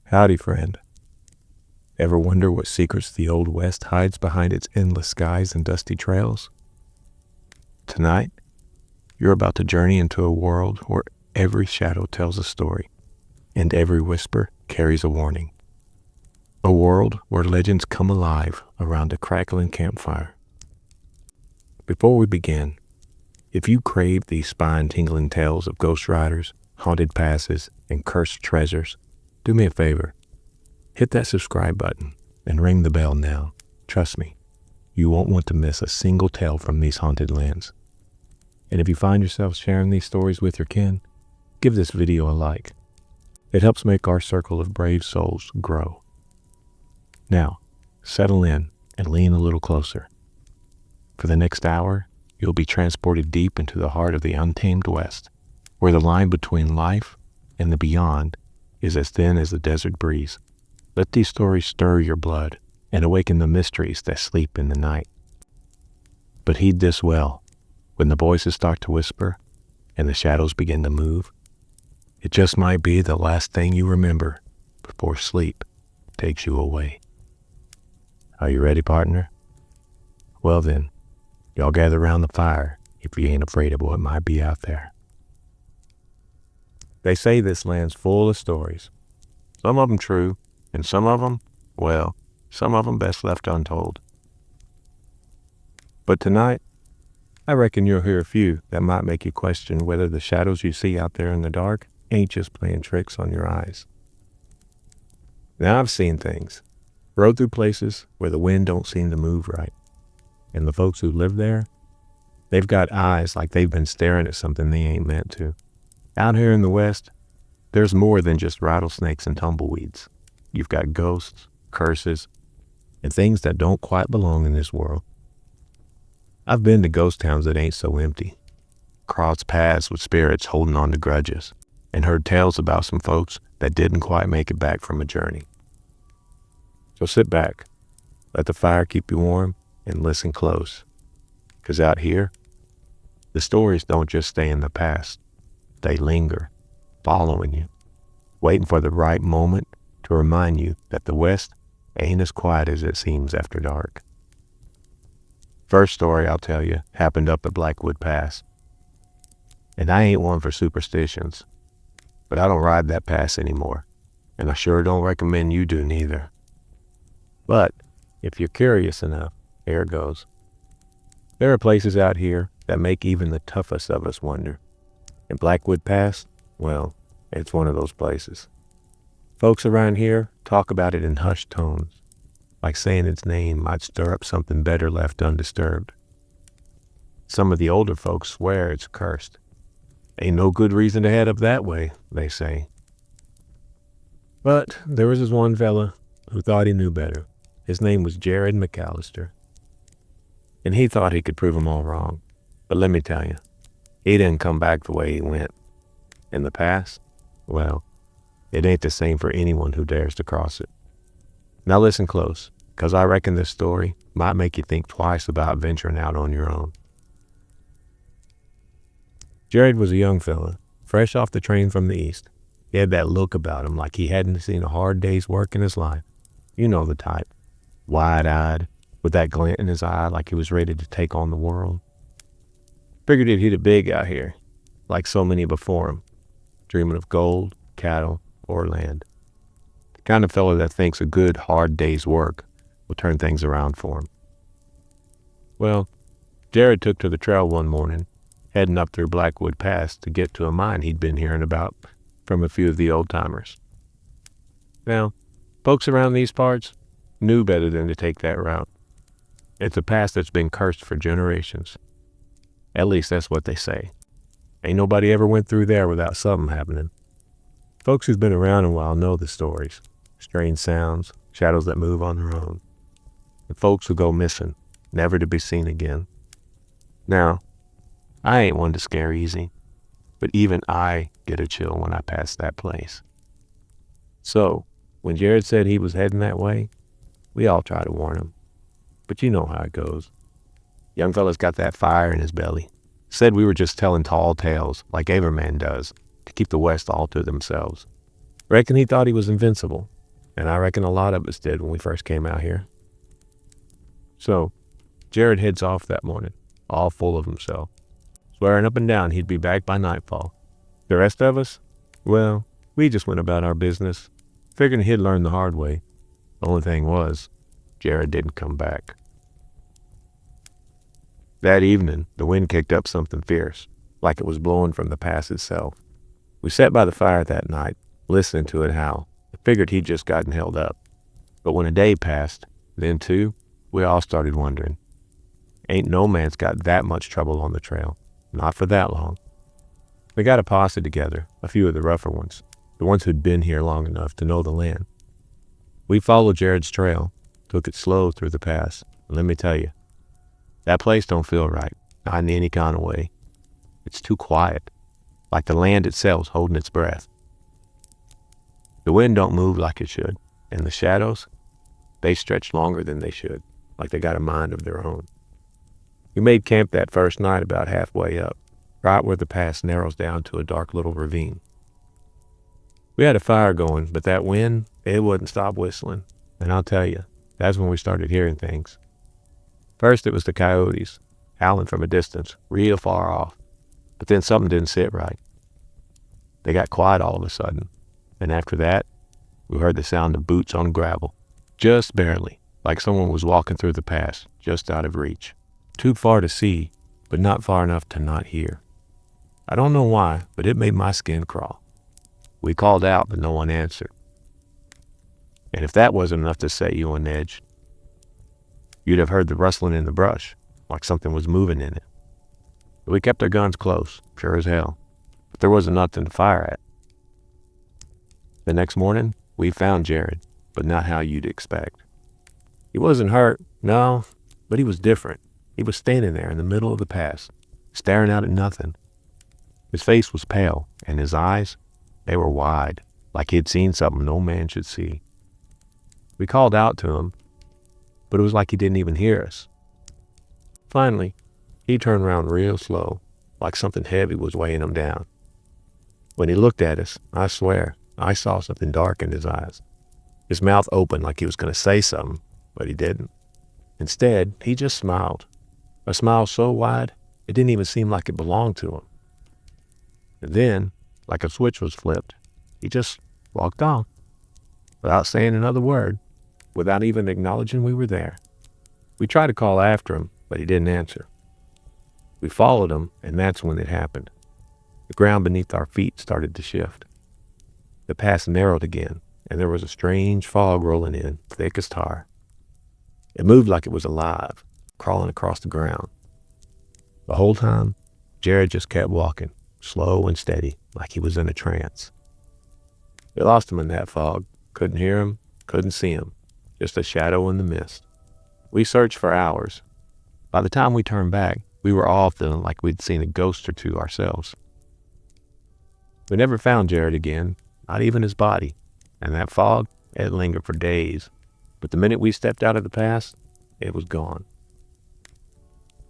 Howdy, friend. Ever wonder what secrets the Old West hides behind its endless skies and dusty trails? Tonight, you're about to journey into a world where every shadow tells a story, and every whisper carries a warning. A world where legends come alive around a crackling campfire. Before we begin, if you crave these spine-tingling tales of ghost riders, haunted passes, and cursed treasures, do me a favor. Hit that subscribe button and ring the bell now. Trust me, you won't want to miss a single tale from these haunted lands. And if you find yourself sharing these stories with your kin, give this video a like. It helps make our circle of brave souls grow. Now, settle in and lean a little closer. For the next hour, you'll be transported deep into the heart of the untamed West, where the line between life and the beyond is as thin as the desert breeze. Let these stories stir your blood and awaken the mysteries that sleep in the night. But heed this well. When the voices start to whisper and the shadows begin to move, it just might be the last thing you remember before sleep takes you away. Are you ready, partner? Well then, y'all gather around the fire if you ain't afraid of what might be out there. They say this land's full of stories. Some of them true, and some of them, well, some of them best left untold. But tonight, I reckon you'll hear a few that might make you question whether the shadows you see out there in the dark ain't just playing tricks on your eyes. Now I've seen things, rode through places where the wind don't seem to move right, and the folks who live there, they've got eyes like they've been staring at something they ain't meant to. Out here in the West, there's more than just rattlesnakes and tumbleweeds. You've got ghosts, curses, and things that don't quite belong in this world. I've been to ghost towns that ain't so empty, crossed paths with spirits holding on to grudges, and heard tales about some folks that didn't quite make it back from a journey. So sit back, let the fire keep you warm, and listen close. 'Cause out here, the stories don't just stay in the past. They linger, following you, waiting for the right moment to remind you that the West ain't as quiet as it seems after dark. First story I'll tell you happened up at Blackwood Pass. And I ain't one for superstitions, but I don't ride that pass anymore, and I sure don't recommend you do neither. But if you're curious enough, here it goes. There are places out here that make even the toughest of us wonder. And Blackwood Pass, well, it's one of those places. Folks around here talk about it in hushed tones, like saying its name might stir up something better left undisturbed. Some of the older folks swear it's cursed. Ain't no good reason to head up that way, they say. But there was this one fella who thought he knew better. His name was Jared McAllister. And he thought he could prove them all wrong. But let me tell you, he didn't come back the way he went. In the past, well, it ain't the same for anyone who dares to cross it. Now listen close, 'cause I reckon this story might make you think twice about venturing out on your own. Jared was a young fella, fresh off the train from the east. He had that look about him like he hadn't seen a hard day's work in his life. You know the type. Wide-eyed, with that glint in his eye like he was ready to take on the world. Figured he'd hit it big out here, like so many before him, dreaming of gold, cattle, or land. The kind of fellow that thinks a good, hard day's work will turn things around for him. Well, Jared took to the trail one morning, heading up through Blackwood Pass to get to a mine he'd been hearing about from a few of the old-timers. Now, folks around these parts knew better than to take that route. It's a pass that's been cursed for generations. At least that's what they say. Ain't nobody ever went through there without something happening. Folks who've been around a while know the stories. Strange sounds, shadows that move on their own. And folks who go missing, never to be seen again. Now, I ain't one to scare easy, but even I get a chill when I pass that place. So, when Jared said he was heading that way, we all try to warn him. But you know how it goes. Young fella's got that fire in his belly. Said we were just telling tall tales, like every man does, to keep the West all to themselves. Reckon he thought he was invincible, And I reckon a lot of us did when we first came out here. So, Jared heads off that morning, all full of himself, swearing up and down he'd be back by nightfall. The rest of us, well, we just went about our business, figuring he'd learn the hard way. The only thing was, Jared didn't come back. That evening, the wind kicked up something fierce, like it was blowing from the pass itself. We sat by the fire that night, listening to it howl. I figured he'd just gotten held up. But when a day passed, then too, we all started wondering. Ain't no man's got that much trouble on the trail. Not for that long. We got a posse together, a few of the rougher ones, the ones who'd been here long enough to know the land. We followed Jared's trail, took it slow through the pass, and let me tell you, that place don't feel right, not in any kind of way. It's too quiet, like the land itself's holding its breath. The wind don't move like it should, and the shadows, they stretch longer than they should, like they got a mind of their own. We made camp that first night about halfway up, right where the pass narrows down to a dark little ravine. We had a fire going, but that wind, it wouldn't stop whistling, and I'll tell you, that's when we started hearing things. First it was the coyotes, howling from a distance, real far off, but then something didn't sit right. They got quiet all of a sudden, and after that, we heard the sound of boots on gravel, just barely, like someone was walking through the pass, just out of reach. Too far to see, but not far enough to not hear. I don't know why, but it made my skin crawl. We called out, but no one answered. And if that wasn't enough to set you on edge, you'd have heard the rustling in the brush, like something was moving in it. But we kept our guns close, sure as hell, but there wasn't nothing to fire at. The next morning, we found Jared, but not how you'd expect. He wasn't hurt, no, but he was different. He was standing there in the middle of the pass, staring out at nothing. His face was pale, and his eyes, they were wide, like he'd seen something no man should see. We called out to him, but it was like he didn't even hear us. Finally, he turned around real slow, like something heavy was weighing him down. When he looked at us, I swear, I saw something dark in his eyes. His mouth opened like he was going to say something, but he didn't. Instead, he just smiled. A smile so wide, it didn't even seem like it belonged to him. And then, like a switch was flipped, he just walked on, without saying another word, without even acknowledging we were there. We tried to call after him, but he didn't answer. We followed him, and that's when it happened. The ground beneath our feet started to shift. The pass narrowed again, and there was a strange fog rolling in, thick as tar. It moved like it was alive, crawling across the ground. The whole time, Jared just kept walking, slow and steady, like he was in a trance. We lost him in that fog. Couldn't hear him, couldn't see him, just a shadow in the mist. We searched for hours. By the time we turned back, we were all feeling like we'd seen a ghost or two ourselves. We never found Jared again, not even his body, and that fog, it lingered for days. But the minute we stepped out of the pass, it was gone.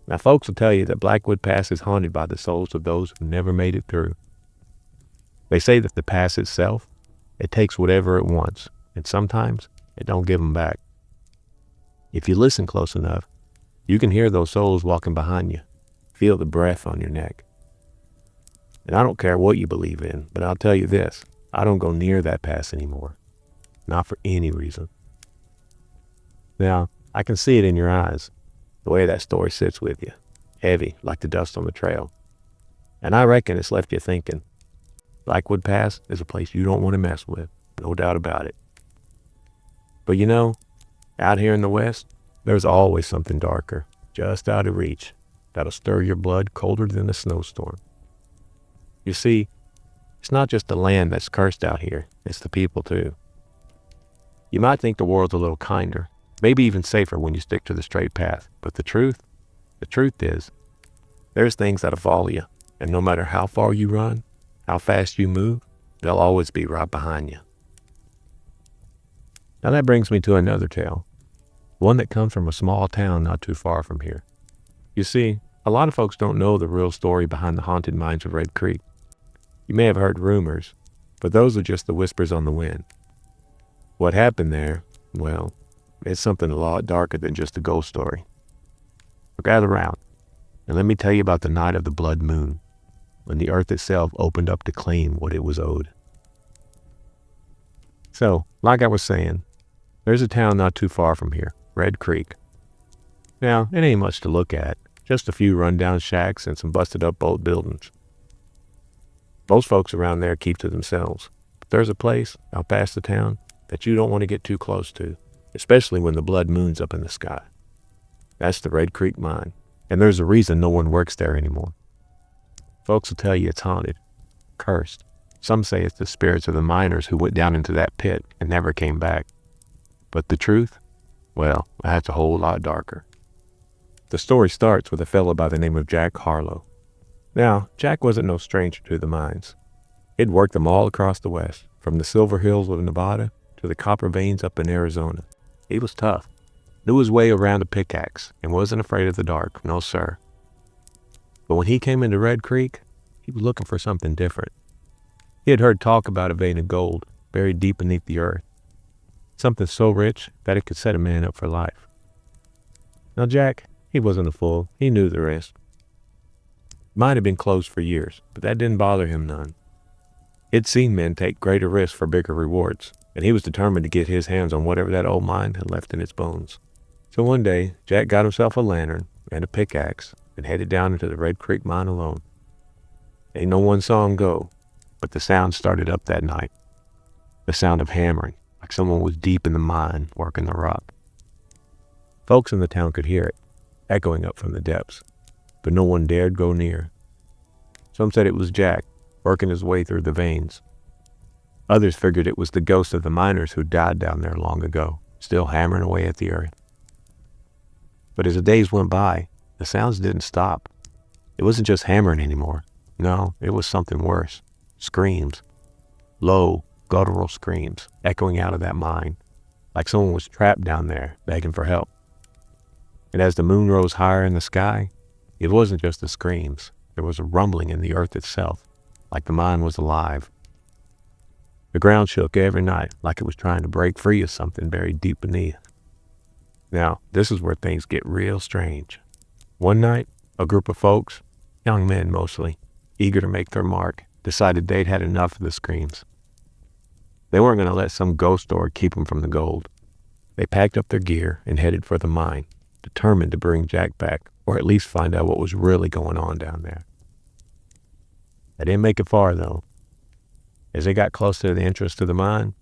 Now folks will tell you that Blackwood Pass is haunted by the souls of those who never made it through. They say that the pass itself, it takes whatever it wants, and sometimes it don't give them back. If you listen close enough, you can hear those souls walking behind you, feel the breath on your neck. And I don't care what you believe in, but I'll tell you this, I don't go near that pass anymore. Not for any reason. Now, I can see it in your eyes, the way that story sits with you, heavy like the dust on the trail. And I reckon it's left you thinking. Blackwood Pass is a place you don't want to mess with, no doubt about it. But you know, out here in the West, there's always something darker, just out of reach, that'll stir your blood colder than a snowstorm. You see, it's not just the land that's cursed out here, it's the people too. You might think the world's a little kinder, maybe even safer when you stick to the straight path, but the truth is, there's things that'll follow you, and no matter how far you run, how fast you move, they'll always be right behind you. Now that brings me to another tale, one that comes from a small town not too far from here. You see, a lot of folks don't know the real story behind the haunted mines of Red Creek. You may have heard rumors, but those are just the whispers on the wind. What happened there, well, it's something a lot darker than just a ghost story. So gather round, and let me tell you about the night of the blood moon, when the earth itself opened up to claim what it was owed. So, like I was saying, there's a town not too far from here, Red Creek. Now, it ain't much to look at, just a few rundown shacks and some busted up old buildings. Most folks around there keep to themselves, but there's a place out past the town that you don't want to get too close to, especially when the blood moon's up in the sky. That's the Red Creek Mine, and there's a reason no one works there anymore. Folks will tell you it's haunted, cursed. Some say it's the spirits of the miners who went down into that pit and never came back. But the truth? Well, that's a whole lot darker. The story starts with a fellow by the name of Jack Harlow. Now, Jack wasn't no stranger to the mines. He'd worked them all across the West, from the silver hills of Nevada to the copper veins up in Arizona. He was tough, knew his way around a pickaxe, and wasn't afraid of the dark, no sir. But when he came into Red Creek, he was looking for something different. He had heard talk about a vein of gold buried deep beneath the earth, something so rich that it could set a man up for life. Now Jack, he wasn't a fool. He knew the risk. Might have been closed for years, but that didn't bother him none. He'd seen men take greater risks for bigger rewards, and he was determined to get his hands on whatever that old mine had left in its bones. So one day, Jack got himself a lantern and a pickaxe and headed down into the Red Creek Mine alone. Ain't no one saw him go, but the sound started up that night. The sound of hammering, like someone was deep in the mine working the rock. Folks in the town could hear it, echoing up from the depths, but no one dared go near. Some said it was Jack, working his way through the veins. Others figured it was the ghost of the miners who died down there long ago, still hammering away at the earth. But as the days went by, the sounds didn't stop. It wasn't just hammering anymore. No, it was something worse. Screams. Low, guttural screams echoing out of that mine, like someone was trapped down there begging for help. And as the moon rose higher in the sky, it wasn't just the screams. There was a rumbling in the earth itself, like the mine was alive. The ground shook every night, like it was trying to break free of something buried deep beneath. Now, this is where things get real strange. One night, a group of folks, young men mostly, eager to make their mark, decided they'd had enough of the screams. They weren't going to let some ghost story keep them from the gold. They packed up their gear and headed for the mine, determined to bring Jack back, or at least find out what was really going on down there. They didn't make it far, though. As they got close to the entrance to the mine,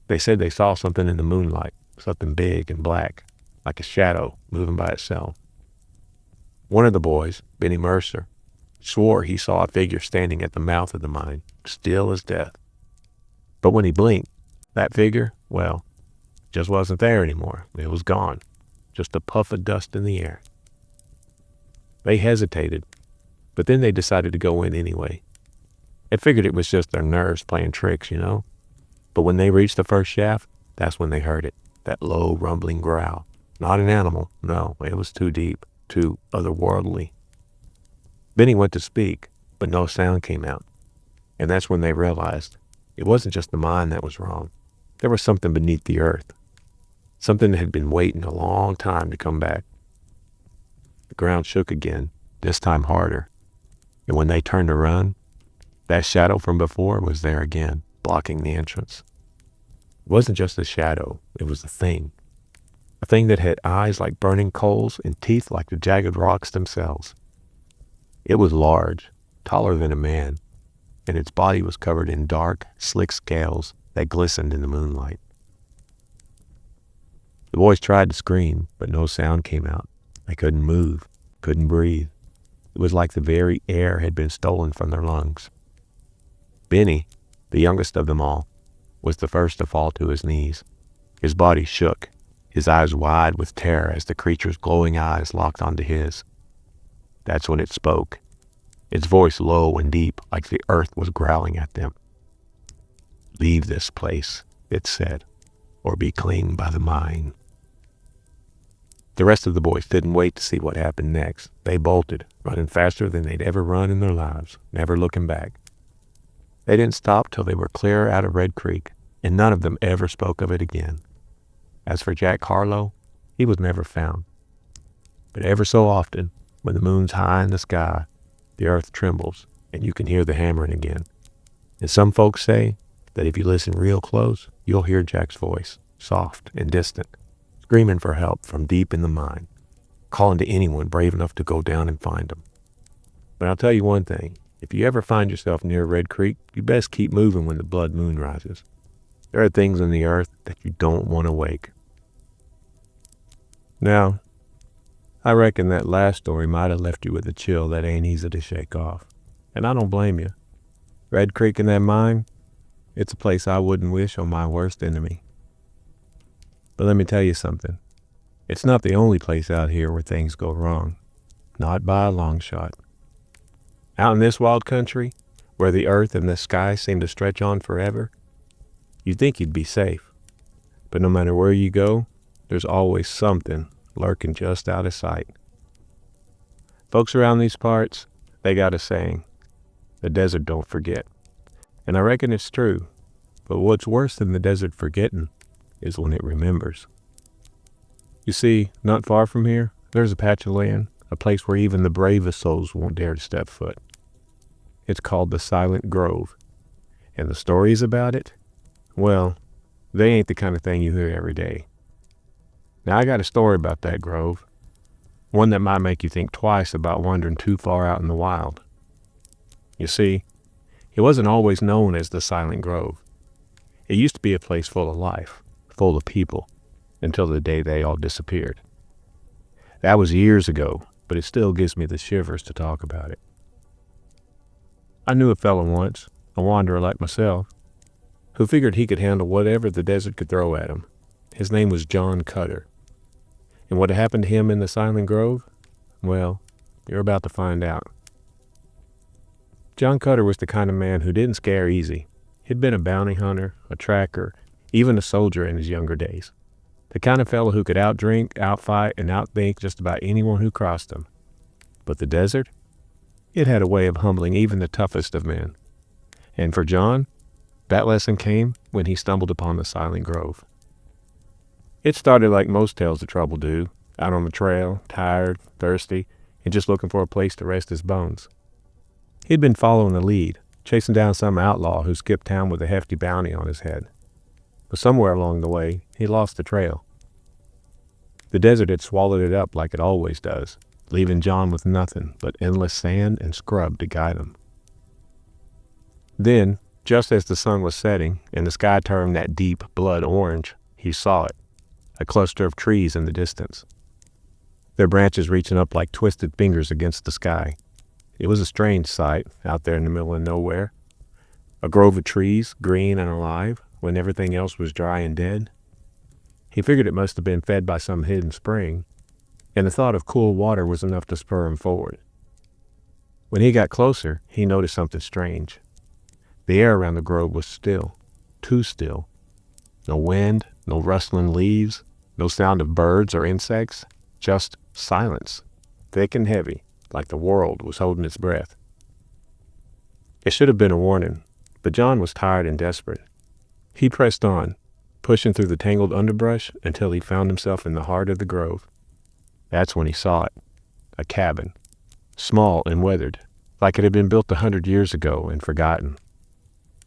they said they saw something in the moonlight, something big and black, like a shadow moving by itself. One of the boys, Benny Mercer, swore he saw a figure standing at the mouth of the mine, still as death. But when he blinked, that figure, well, just wasn't there anymore. It was gone. Just a puff of dust in the air. They hesitated, but then they decided to go in anyway. They figured it was just their nerves playing tricks, you know? But when they reached the first shaft, that's when they heard it, that low, rumbling growl. Not an animal, no, it was too deep, too otherworldly. Benny went to speak, but no sound came out. And that's when they realized it wasn't just the mine that was wrong. There was something beneath the earth. Something that had been waiting a long time to come back. The ground shook again, this time harder. And when they turned to run, that shadow from before was there again, blocking the entrance. It wasn't just a shadow, it was a thing. A thing that had eyes like burning coals and teeth like the jagged rocks themselves. It was large, taller than a man, and its body was covered in dark, slick scales that glistened in the moonlight. The boys tried to scream, but no sound came out. They couldn't move, couldn't breathe. It was like the very air had been stolen from their lungs. Benny, the youngest of them all, was the first to fall to his knees. His body shook, his eyes wide with terror as the creature's glowing eyes locked onto his. That's when it spoke, its voice low and deep like the earth was growling at them. "Leave this place," it said, "or be claimed by the mine." The rest of the boys didn't wait to see what happened next. They bolted, running faster than they'd ever run in their lives, never looking back. They didn't stop till they were clear out of Red Creek, and none of them ever spoke of it again. As for Jack Harlow, he was never found. But ever so often, when the moon's high in the sky, the earth trembles, and you can hear the hammering again. And some folks say that if you listen real close, you'll hear Jack's voice, soft and distant, screaming for help from deep in the mine, calling to anyone brave enough to go down and find him. But I'll tell you one thing, if you ever find yourself near Red Creek, you best keep moving when the blood moon rises. There are things in the earth that you don't want to wake. Now, I reckon that last story might have left you with a chill that ain't easy to shake off. And I don't blame you. Red Creek and that mine, it's a place I wouldn't wish on my worst enemy. But let me tell you something. It's not the only place out here where things go wrong. Not by a long shot. Out in this wild country, where the earth and the sky seem to stretch on forever, you'd think you'd be safe. But no matter where you go, there's always something lurking just out of sight. Folks around these parts, they got a saying, the desert don't forget. And I reckon it's true. But what's worse than the desert forgetting is when it remembers. You see, not far from here, there's a patch of land, a place where even the bravest souls won't dare to step foot. It's called the Silent Grove. And the stories about it, well, they ain't the kind of thing you hear every day. Now, I got a story about that grove, one that might make you think twice about wandering too far out in the wild. You see, it wasn't always known as the Silent Grove. It used to be a place full of life, full of people, until the day they all disappeared. That was years ago, but it still gives me the shivers to talk about it. I knew a fellow once, a wanderer like myself, who figured he could handle whatever the desert could throw at him. His name was John Cutter. And what happened to him in the Silent Grove? Well, you're about to find out. John Cutter was the kind of man who didn't scare easy. He'd been a bounty hunter, a tracker, even a soldier in his younger days. The kind of fellow who could outdrink, outfight, and outthink just about anyone who crossed him. But the desert? It had a way of humbling even the toughest of men. And for John, that lesson came when he stumbled upon the Silent Grove. It started like most tales of trouble do, out on the trail, tired, thirsty, and just looking for a place to rest his bones. He'd been following a lead, chasing down some outlaw who skipped town with a hefty bounty on his head. But somewhere along the way, he lost the trail. The desert had swallowed it up like it always does, leaving John with nothing but endless sand and scrub to guide him. Then, just as the sun was setting and the sky turned that deep blood orange, he saw it, a cluster of trees in the distance, their branches reaching up like twisted fingers against the sky. It was a strange sight out there in the middle of nowhere. A grove of trees, green and alive, when everything else was dry and dead. He figured it must have been fed by some hidden spring, and the thought of cool water was enough to spur him forward. When he got closer, he noticed something strange. The air around the grove was still, too still. No wind, no rustling leaves, no sound of birds or insects, just silence, thick and heavy, like the world was holding its breath. It should have been a warning, but John was tired and desperate. He pressed on, pushing through the tangled underbrush until he found himself in the heart of the grove. That's when he saw it, a cabin, small and weathered, like it had been built 100 years ago and forgotten.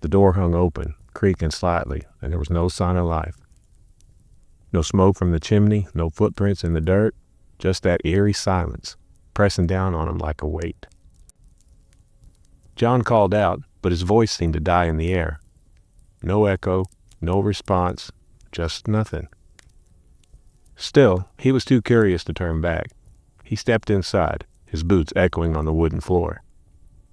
The door hung open, creaking slightly, and there was no sign of life. No smoke from the chimney, no footprints in the dirt, just that eerie silence, pressing down on him like a weight. John called out, but his voice seemed to die in the air. No echo, no response, just nothing. Still, he was too curious to turn back. He stepped inside, his boots echoing on the wooden floor.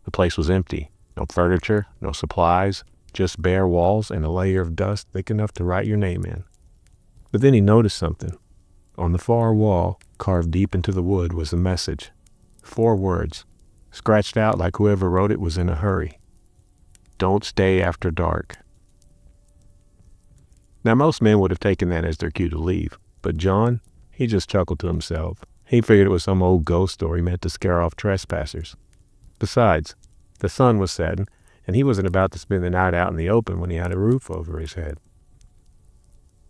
The place was empty, no furniture, no supplies, just bare walls and a layer of dust thick enough to write your name in. But then he noticed something. On the far wall, carved deep into the wood, was a message. 4 words, scratched out like whoever wrote it was in a hurry. Don't stay after dark. Now, most men would have taken that as their cue to leave, but John, he just chuckled to himself. He figured it was some old ghost story meant to scare off trespassers. Besides, the sun was setting, and he wasn't about to spend the night out in the open when he had a roof over his head.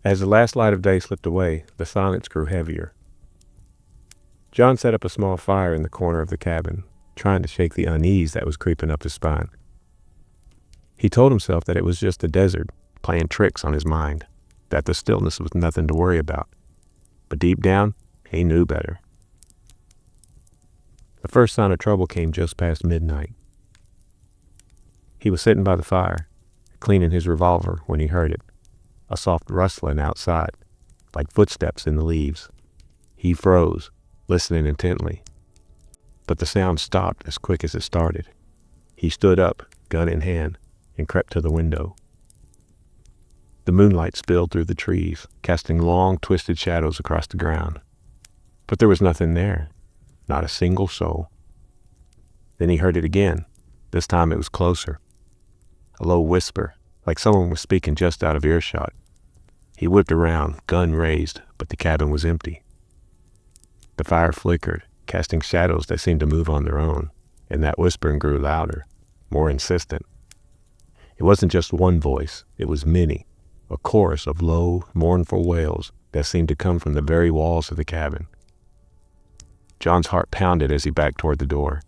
As the last light of day slipped away, the silence grew heavier. John set up a small fire in the corner of the cabin, trying to shake the unease that was creeping up his spine. He told himself that it was just the desert playing tricks on his mind, that the stillness was nothing to worry about. But deep down, he knew better. The first sign of trouble came just past midnight. He was sitting by the fire, cleaning his revolver when he heard it, a soft rustling outside, like footsteps in the leaves. He froze, listening intently. But the sound stopped as quick as it started. He stood up, gun in hand, and crept to the window. The moonlight spilled through the trees, casting long, twisted shadows across the ground. But there was nothing there, not a single soul. Then he heard it again. This time it was closer. A low whisper, like someone was speaking just out of earshot. He whipped around, gun raised, but the cabin was empty. The fire flickered, casting shadows that seemed to move on their own, and that whispering grew louder, more insistent. It wasn't just one voice, it was many, a chorus of low, mournful wails that seemed to come from the very walls of the cabin. John's heart pounded as he backed toward the door.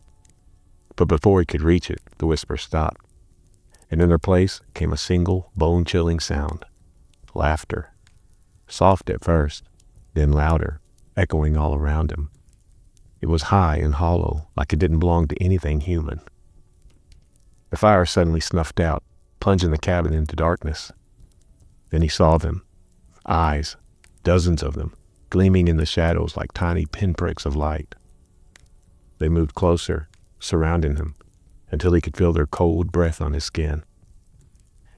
But before he could reach it, the whisper stopped, and in their place came a single, bone-chilling sound. Laughter. Soft at first, then louder, echoing all around him. It was high and hollow, like it didn't belong to anything human. The fire suddenly snuffed out, plunging the cabin into darkness. Then he saw them. Eyes, dozens of them, gleaming in the shadows like tiny pinpricks of light. They moved closer, surrounding him, until he could feel their cold breath on his skin.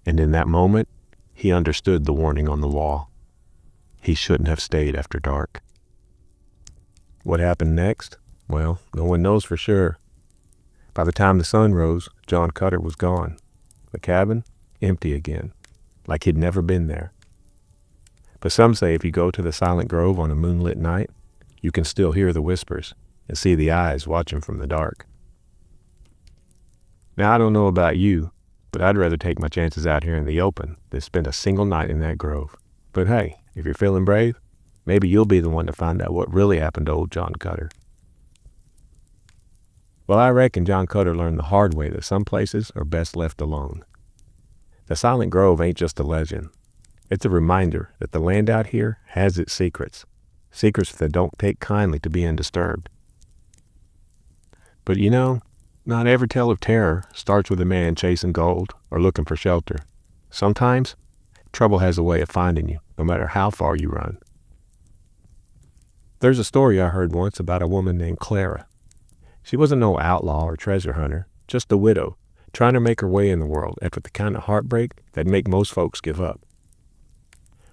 And in that moment, he understood the warning on the wall. He shouldn't have stayed after dark. What happened next? Well, no one knows for sure. By the time the sun rose, John Cutter was gone. The cabin, empty again, like he'd never been there. But some say if you go to the silent grove on a moonlit night, you can still hear the whispers and see the eyes watching from the dark. Now, I don't know about you, but I'd rather take my chances out here in the open than spend a single night in that grove. But hey, if you're feeling brave, maybe you'll be the one to find out what really happened to old John Cutter. Well, I reckon John Cutter learned the hard way that some places are best left alone. The Silent Grove ain't just a legend. It's a reminder that the land out here has its secrets, secrets that don't take kindly to being disturbed. But you know, not every tale of terror starts with a man chasing gold or looking for shelter. Sometimes, trouble has a way of finding you, no matter how far you run. There's a story I heard once about a woman named Clara. She wasn't no outlaw or treasure hunter, just a widow, trying to make her way in the world after the kind of heartbreak that make most folks give up.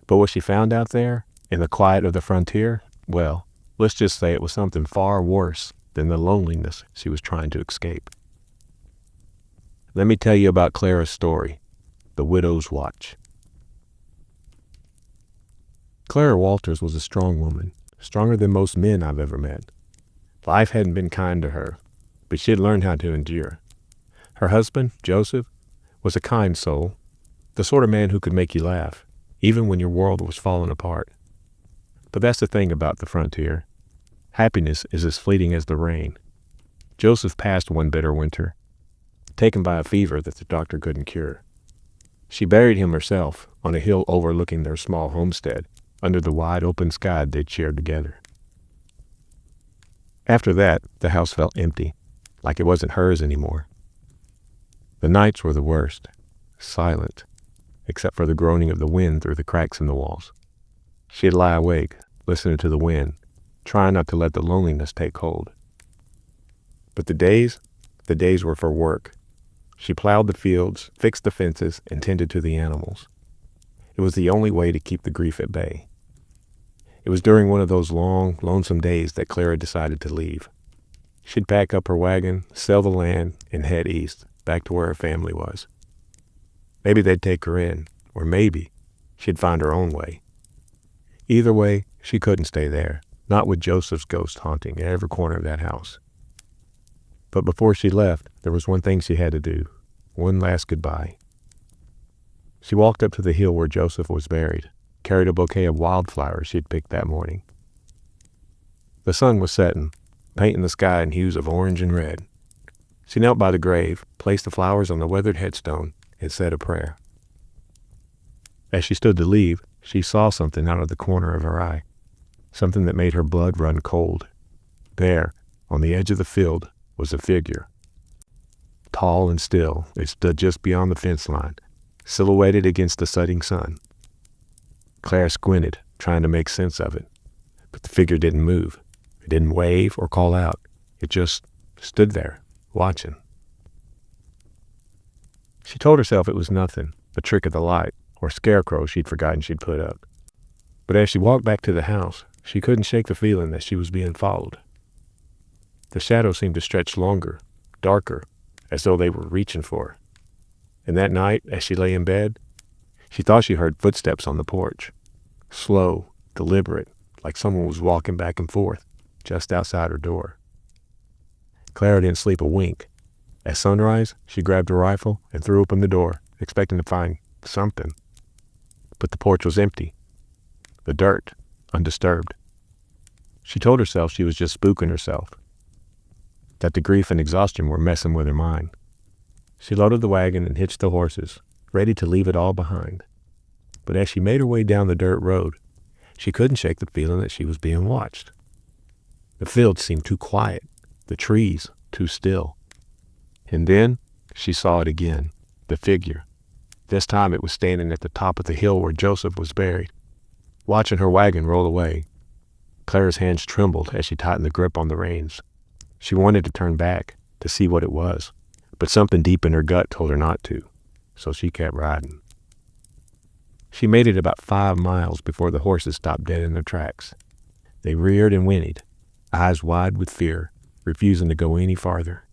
But what she found out there, in the quiet of the frontier, well, let's just say it was something far worse than the loneliness she was trying to escape. Let me tell you about Clara's story, The Widow's Watch. Clara Walters was a strong woman, stronger than most men I've ever met. Life hadn't been kind to her, but she had learned how to endure. Her husband, Joseph, was a kind soul, the sort of man who could make you laugh, even when your world was falling apart. But that's the thing about the frontier. Happiness is as fleeting as the rain. Joseph passed one bitter winter, taken by a fever that the doctor couldn't cure. She buried him herself on a hill overlooking their small homestead, under the wide open sky they'd shared together. After that, the house felt empty, like it wasn't hers anymore. The nights were the worst, silent, except for the groaning of the wind through the cracks in the walls. She'd lie awake, listening to the wind, trying not to let the loneliness take hold. But the days were for work. She plowed the fields, fixed the fences, and tended to the animals. It was the only way to keep the grief at bay. It was during one of those long, lonesome days that Clara decided to leave. She'd pack up her wagon, sell the land, and head east, back to where her family was. Maybe they'd take her in, or maybe she'd find her own way. Either way, she couldn't stay there, not with Joseph's ghost haunting every corner of that house. But before she left, there was one thing she had to do, one last goodbye. She walked up to the hill where Joseph was buried, carried a bouquet of wildflowers she'd picked that morning. The sun was setting, painting the sky in hues of orange and red. She knelt by the grave, placed the flowers on the weathered headstone, and said a prayer. As she stood to leave, she saw something out of the corner of her eye, something that made her blood run cold. There, on the edge of the field, was a figure. Tall and still, it stood just beyond the fence line, silhouetted against the setting sun. Claire squinted, trying to make sense of it, but the figure didn't move. It didn't wave or call out. It just stood there, watching. She told herself it was nothing, a trick of the light, or a scarecrow she'd forgotten she'd put up. But as she walked back to the house, she couldn't shake the feeling that she was being followed. The shadows seemed to stretch longer, darker, as though they were reaching for her. And that night, as she lay in bed, she thought she heard footsteps on the porch. Slow, deliberate, like someone was walking back and forth, just outside her door. Clara didn't sleep a wink. At sunrise, she grabbed her rifle and threw open the door, expecting to find something. But the porch was empty. The dirt, undisturbed. She told herself she was just spooking herself, that the grief and exhaustion were messing with her mind. She loaded the wagon and hitched the horses, ready to leave it all behind. But as she made her way down the dirt road, she couldn't shake the feeling that she was being watched. The field seemed too quiet, the trees too still. And then she saw it again, the figure. This time it was standing at the top of the hill where Joseph was buried, watching her wagon roll away. Clara's hands trembled as she tightened the grip on the reins. She wanted to turn back, to see what it was, but something deep in her gut told her not to, so she kept riding. She made it about 5 miles before the horses stopped dead in their tracks. They reared and whinnied, eyes wide with fear, refusing to go any farther.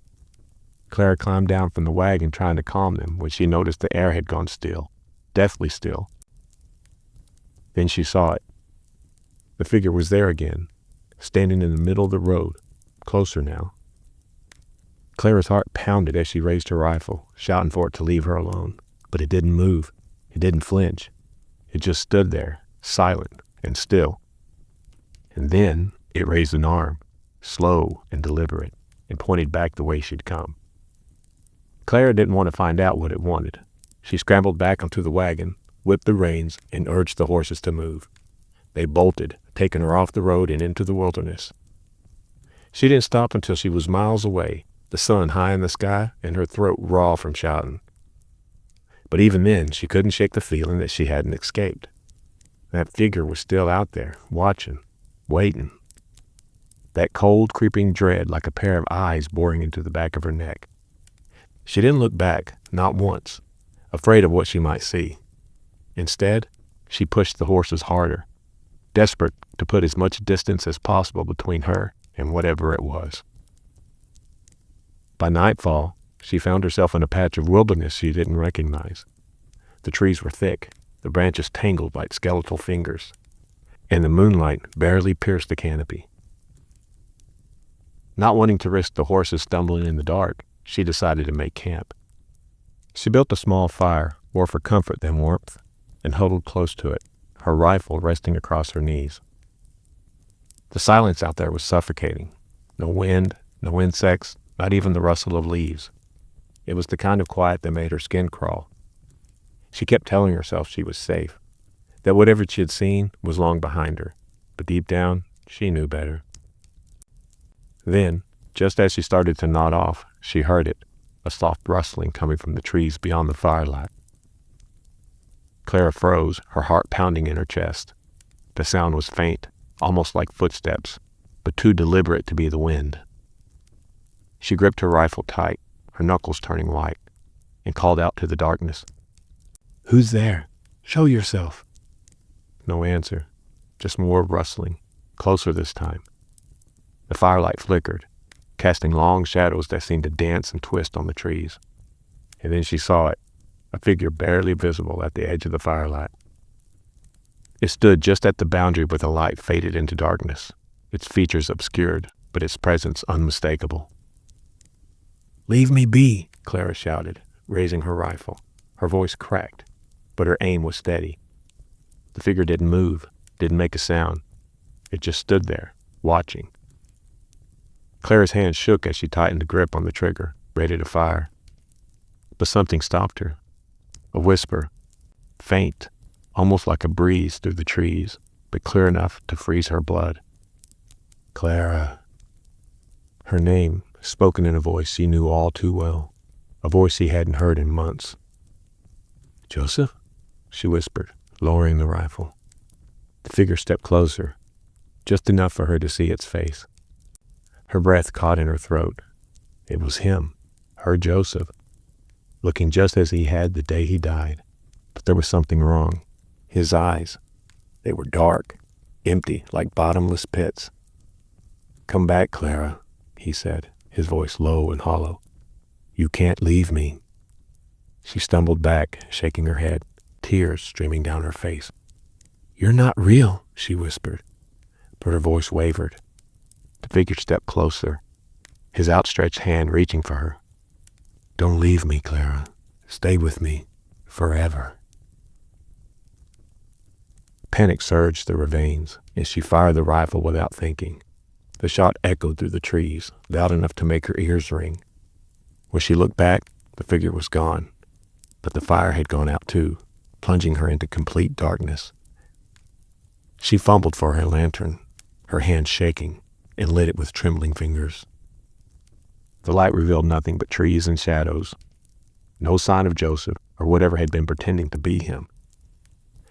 Clara climbed down from the wagon trying to calm them when she noticed the air had gone still, deathly still. Then she saw it. The figure was there again, standing in the middle of the road, closer now. Clara's heart pounded as she raised her rifle, shouting for it to leave her alone. But it didn't move. It didn't flinch. It just stood there, silent and still. And then it raised an arm, slow and deliberate, and pointed back the way she'd come. Clara didn't want to find out what it wanted. She scrambled back onto the wagon, whipped the reins, and urged the horses to move. They bolted, taking her off the road and into the wilderness. She didn't stop until she was miles away, the sun high in the sky and her throat raw from shouting. But even then, she couldn't shake the feeling that she hadn't escaped. That figure was still out there, watching, waiting. That cold, creeping dread like a pair of eyes boring into the back of her neck. She didn't look back, not once, afraid of what she might see. Instead, she pushed the horses harder, desperate to put as much distance as possible between her and whatever it was. By nightfall, she found herself in a patch of wilderness she didn't recognize. The trees were thick, the branches tangled like skeletal fingers, and the moonlight barely pierced the canopy. Not wanting to risk the horses stumbling in the dark, she decided to make camp. She built a small fire, more for comfort than warmth, and huddled close to it, her rifle resting across her knees. The silence out there was suffocating. No wind, no insects, not even the rustle of leaves. It was the kind of quiet that made her skin crawl. She kept telling herself she was safe, that whatever she had seen was long behind her, but deep down, she knew better. Then, just as she started to nod off, she heard it, a soft rustling coming from the trees beyond the firelight. Clara froze, her heart pounding in her chest. The sound was faint, almost like footsteps, but too deliberate to be the wind. She gripped her rifle tight, her knuckles turning white, and called out to the darkness. "Who's there? Show yourself." No answer, just more rustling, closer this time. The firelight flickered, casting long shadows that seemed to dance and twist on the trees. And then she saw it, a figure barely visible at the edge of the firelight. It stood just at the boundary where the light faded into darkness, its features obscured, but its presence unmistakable. "Leave me be," Clara shouted, raising her rifle. Her voice cracked, but her aim was steady. The figure didn't move, didn't make a sound. It just stood there, watching. Clara's hand shook as she tightened the grip on the trigger, ready to fire. But something stopped her. A whisper, faint, almost like a breeze through the trees, but clear enough to freeze her blood. Clara. Her name, spoken in a voice she knew all too well, a voice he hadn't heard in months. Joseph? She whispered, lowering the rifle. The figure stepped closer, just enough for her to see its face. Her breath caught in her throat. It was him, her Joseph, looking just as he had the day he died. But there was something wrong. His eyes, they were dark, empty, like bottomless pits. Come back, Clara, he said, his voice low and hollow. You can't leave me. She stumbled back, shaking her head, tears streaming down her face. You're not real, she whispered, but her voice wavered. The figure stepped closer, his outstretched hand reaching for her. Don't leave me, Clara. Stay with me, forever. Panic surged through her veins as she fired the rifle without thinking. The shot echoed through the trees, loud enough to make her ears ring. When she looked back, the figure was gone, but the fire had gone out too, plunging her into complete darkness. She fumbled for her lantern, her hand shaking, and lit it with trembling fingers. The light revealed nothing but trees and shadows. No sign of Joseph or whatever had been pretending to be him.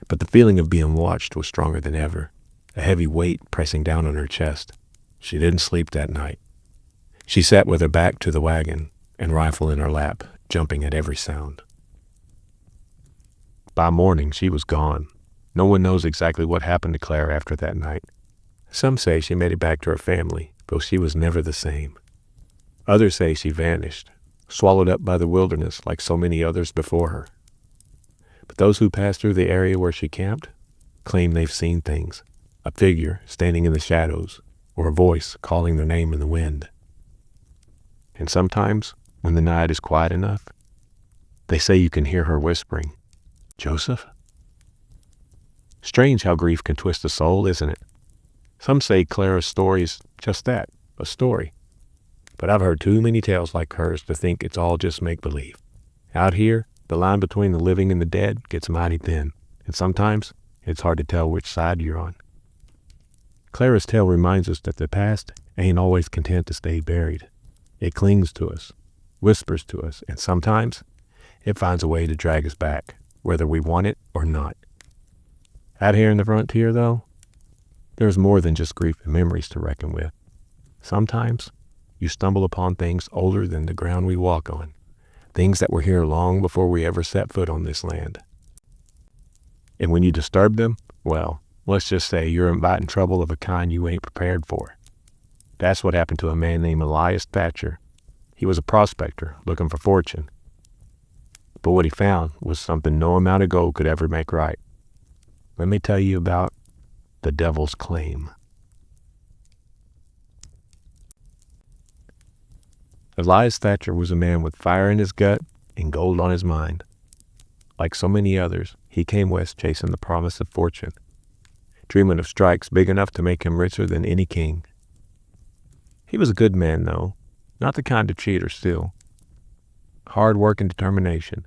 But the feeling of being watched was stronger than ever, a heavy weight pressing down on her chest. She didn't sleep that night. She sat with her back to the wagon and rifle in her lap, jumping at every sound. By morning, she was gone. No one knows exactly what happened to Claire after that night. Some say she made it back to her family, though she was never the same. Others say she vanished, swallowed up by the wilderness like so many others before her. But those who passed through the area where she camped claim they've seen things, a figure standing in the shadows, or a voice calling their name in the wind. And sometimes, when the night is quiet enough, they say you can hear her whispering, Joseph? Strange how grief can twist the soul, isn't it? Some say Clara's story's just that, a story. But I've heard too many tales like hers to think it's all just make-believe. Out here, the line between the living and the dead gets mighty thin, and sometimes it's hard to tell which side you're on. Clara's tale reminds us that the past ain't always content to stay buried. It clings to us, whispers to us, and sometimes it finds a way to drag us back, whether we want it or not. Out here in the frontier, though, there's more than just grief and memories to reckon with. Sometimes you stumble upon things older than the ground we walk on, things that were here long before we ever set foot on this land. And when you disturb them, well, let's just say you're inviting trouble of a kind you ain't prepared for. That's what happened to a man named Elias Thatcher. He was a prospector looking for fortune. But what he found was something no amount of gold could ever make right. Let me tell you about the Devil's Claim. Elias Thatcher was a man with fire in his gut and gold on his mind. Like so many others, he came west chasing the promise of fortune, dreaming of strikes big enough to make him richer than any king. He was a good man, though, not the kind to cheat or steal. Hard work and determination,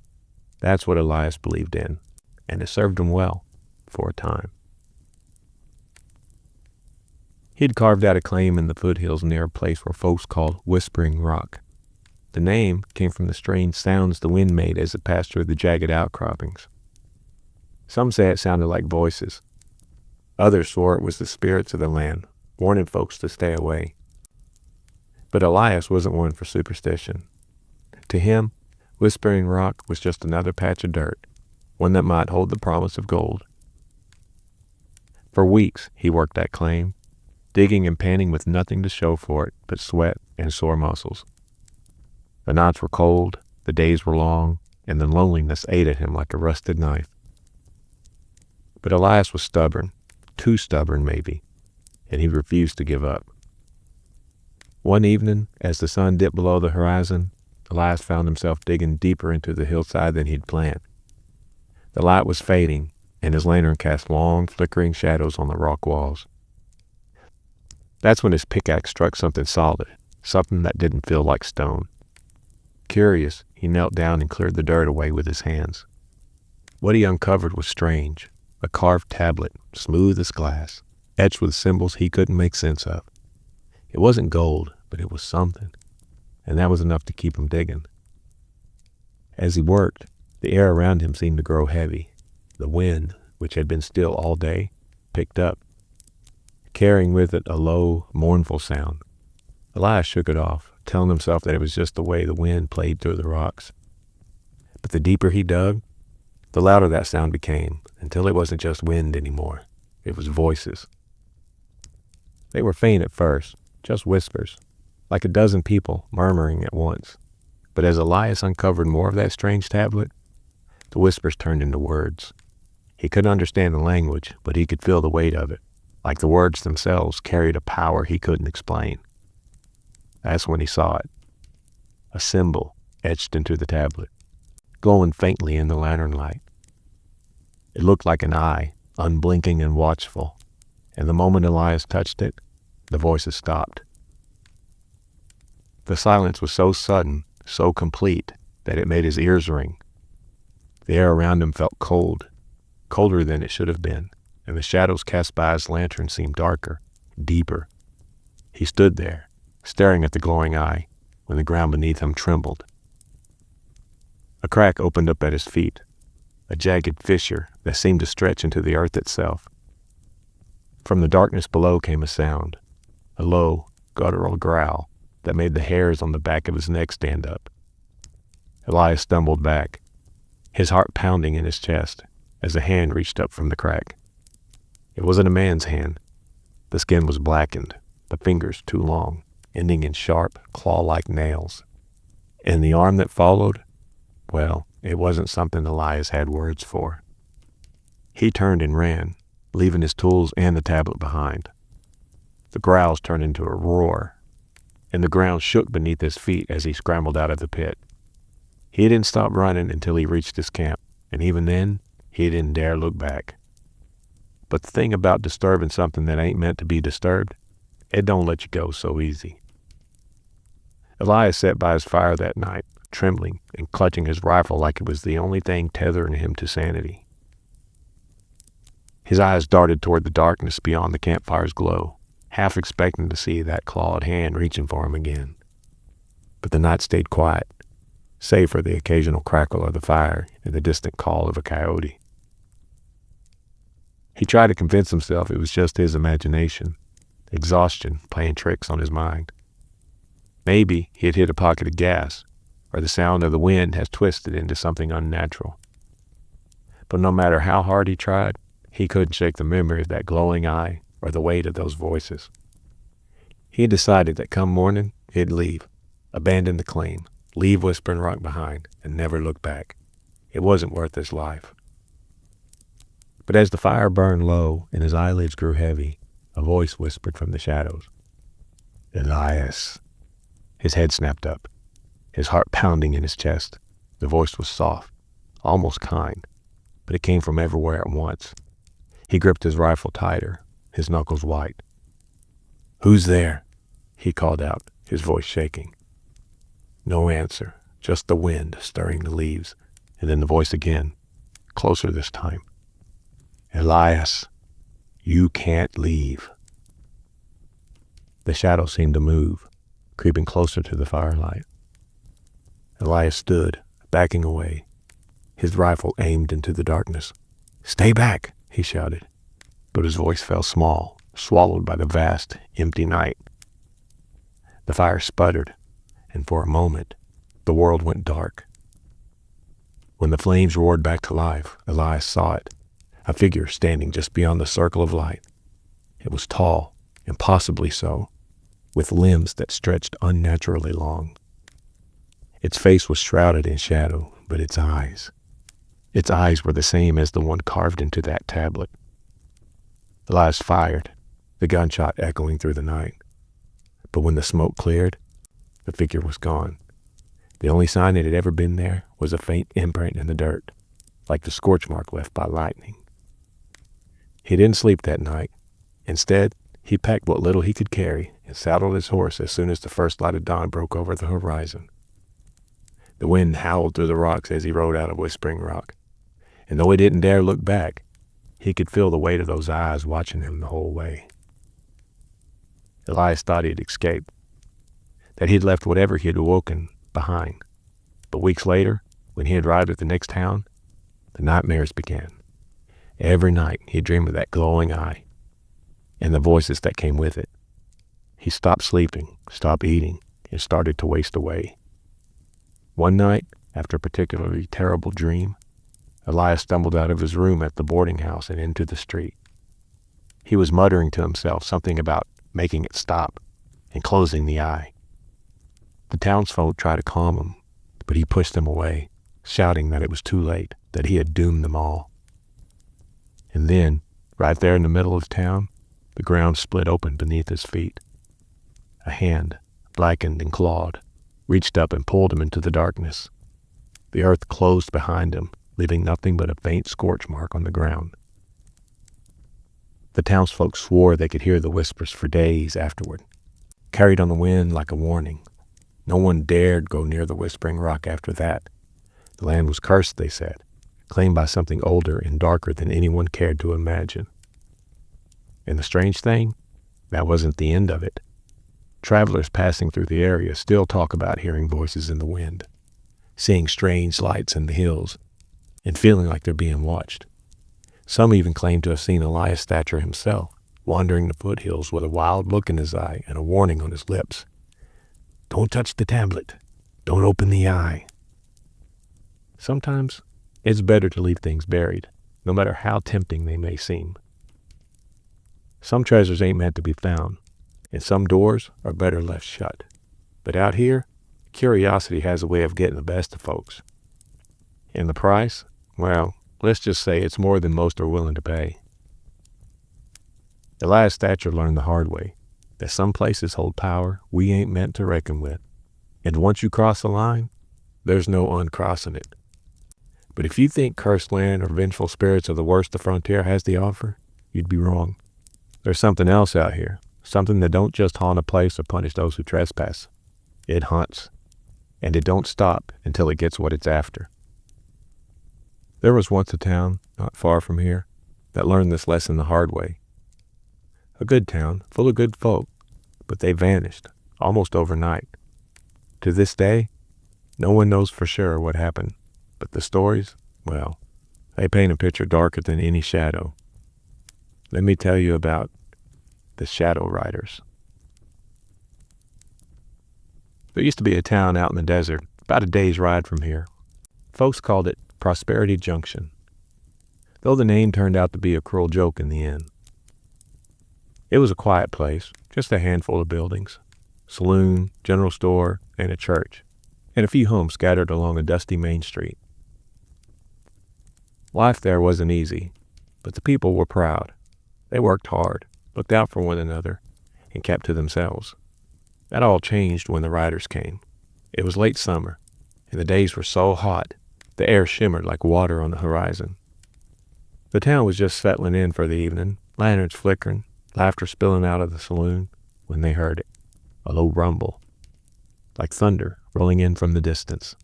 that's what Elias believed in, and it served him well for a time. He'd carved out a claim in the foothills near a place where folks called Whispering Rock. The name came from the strange sounds the wind made as it passed through the jagged outcroppings. Some say it sounded like voices. Others swore it was the spirits of the land, warning folks to stay away. But Elias wasn't one for superstition. To him, Whispering Rock was just another patch of dirt, one that might hold the promise of gold. For weeks, he worked that claim, digging and panning with nothing to show for it but sweat and sore muscles. The nights were cold, the days were long, and the loneliness ate at him like a rusted knife. But Elias was stubborn, too stubborn maybe, and he refused to give up. One evening, as the sun dipped below the horizon, Elias found himself digging deeper into the hillside than he'd planned. The light was fading, and his lantern cast long, flickering shadows on the rock walls. That's when his pickaxe struck something solid, something that didn't feel like stone. Curious, he knelt down and cleared the dirt away with his hands. What he uncovered was strange, a carved tablet, smooth as glass, etched with symbols he couldn't make sense of. It wasn't gold, but it was something, and that was enough to keep him digging. As he worked, the air around him seemed to grow heavy. The wind, which had been still all day, picked up, carrying with it a low, mournful sound. Elias shook it off, telling himself that it was just the way the wind played through the rocks. But the deeper he dug, the louder that sound became, until it wasn't just wind anymore. It was voices. They were faint at first, just whispers, like a dozen people murmuring at once. But as Elias uncovered more of that strange tablet, the whispers turned into words. He couldn't understand the language, but he could feel the weight of it, like the words themselves carried a power he couldn't explain. That's when he saw it. A symbol etched into the tablet, glowing faintly in the lantern light. It looked like an eye, unblinking and watchful, and the moment Elias touched it, the voices stopped. The silence was so sudden, so complete, that it made his ears ring. The air around him felt cold, colder than it should have been, and the shadows cast by his lantern seemed darker, deeper. He stood there, staring at the glowing eye, when the ground beneath him trembled. A crack opened up at his feet, a jagged fissure that seemed to stretch into the earth itself. From the darkness below came a sound, a low, guttural growl that made the hairs on the back of his neck stand up. Elias stumbled back, his heart pounding in his chest as a hand reached up from the crack. It wasn't a man's hand. The skin was blackened, the fingers too long, ending in sharp, claw-like nails. And the arm that followed, well, it wasn't something Elias had words for. He turned and ran, leaving his tools and the tablet behind. The growls turned into a roar, and the ground shook beneath his feet as he scrambled out of the pit. He didn't stop running until he reached his camp, and even then, he didn't dare look back. But the thing about disturbing something that ain't meant to be disturbed, it don't let you go so easy. Elias sat by his fire that night, trembling and clutching his rifle like it was the only thing tethering him to sanity. His eyes darted toward the darkness beyond the campfire's glow, half expecting to see that clawed hand reaching for him again. But the night stayed quiet, save for the occasional crackle of the fire and the distant call of a coyote. He tried to convince himself it was just his imagination, exhaustion playing tricks on his mind. Maybe he had hit a pocket of gas, or the sound of the wind has twisted into something unnatural. But no matter how hard he tried, he couldn't shake the memory of that glowing eye or the weight of those voices. He had decided that come morning, he'd leave, abandon the claim, leave Whispering Rock behind, and never look back. It wasn't worth his life. But as the fire burned low and his eyelids grew heavy, a voice whispered from the shadows. "Elias." His head snapped up, his heart pounding in his chest. The voice was soft, almost kind, but it came from everywhere at once. He gripped his rifle tighter, his knuckles white. "Who's there?" he called out, his voice shaking. No answer, just the wind stirring the leaves, and then the voice again, closer this time. "Elias, you can't leave." The shadow seemed to move, creeping closer to the firelight. Elias stood, backing away, his rifle aimed into the darkness. "Stay back," he shouted, but his voice fell small, swallowed by the vast, empty night. The fire sputtered, and for a moment, the world went dark. When the flames roared back to life, Elias saw it, a figure standing just beyond the circle of light. It was tall, impossibly so, with limbs that stretched unnaturally long. Its face was shrouded in shadow, but its eyes were the same as the one carved into that tablet. Elias fired, the gunshot echoing through the night. But when the smoke cleared, the figure was gone. The only sign it had ever been there was a faint imprint in the dirt, like the scorch mark left by lightning. He didn't sleep that night. Instead, he packed what little he could carry and saddled his horse as soon as the first light of dawn broke over the horizon. The wind howled through the rocks as he rode out of Whispering Rock, and though he didn't dare look back, he could feel the weight of those eyes watching him the whole way. Elias thought he'd escaped, that he'd left whatever he had awoken behind. But weeks later, when he had arrived at the next town, the nightmares began. Every night he'd dream of that glowing eye and the voices that came with it. He stopped sleeping, stopped eating, and started to waste away. One night, after a particularly terrible dream, Elias stumbled out of his room at the boarding house and into the street. He was muttering to himself something about making it stop and closing the eye. The townsfolk tried to calm him, but he pushed them away, shouting that it was too late, that he had doomed them all. And then, right there in the middle of town, the ground split open beneath his feet. A hand, blackened and clawed, reached up and pulled him into the darkness. The earth closed behind him, leaving nothing but a faint scorch mark on the ground. The townsfolk swore they could hear the whispers for days afterward, carried on the wind like a warning. No one dared go near the Whispering Rock after that. The land was cursed, they said, claimed by something older and darker than anyone cared to imagine. And the strange thing, that wasn't the end of it. Travelers passing through the area still talk about hearing voices in the wind, seeing strange lights in the hills, and feeling like they're being watched. Some even claim to have seen Elias Thatcher himself, wandering the foothills with a wild look in his eye and a warning on his lips. Don't touch the tablet. Don't open the eye. Sometimes it's better to leave things buried, no matter how tempting they may seem. Some treasures ain't meant to be found, and some doors are better left shut. But out here, curiosity has a way of getting the best of folks. And the price? Well, let's just say it's more than most are willing to pay. Elias Thatcher learned the hard way that some places hold power we ain't meant to reckon with. And once you cross the line, there's no uncrossing it. But if you think cursed land or vengeful spirits are the worst the frontier has to offer, you'd be wrong. There's something else out here, something that don't just haunt a place or punish those who trespass. It hunts, and it don't stop until it gets what it's after. There was once a town, not far from here, that learned this lesson the hard way. A good town, full of good folk, but they vanished, almost overnight. To this day, no one knows for sure what happened, but the stories, well, they paint a picture darker than any shadow. Let me tell you about the Shadow Riders. There used to be a town out in the desert, about a day's ride from here. Folks called it Prosperity Junction, though the name turned out to be a cruel joke in the end. It was a quiet place, just a handful of buildings, saloon, general store, and a church, and a few homes scattered along a dusty main street. Life there wasn't easy, but the people were proud. They worked hard, looked out for one another, and kept to themselves. That all changed when the riders came. It was late summer, and the days were so hot, the air shimmered like water on the horizon. The town was just settling in for the evening, lanterns flickering, laughter spilling out of the saloon, when they heard it, a low rumble, like thunder rolling in from the distance.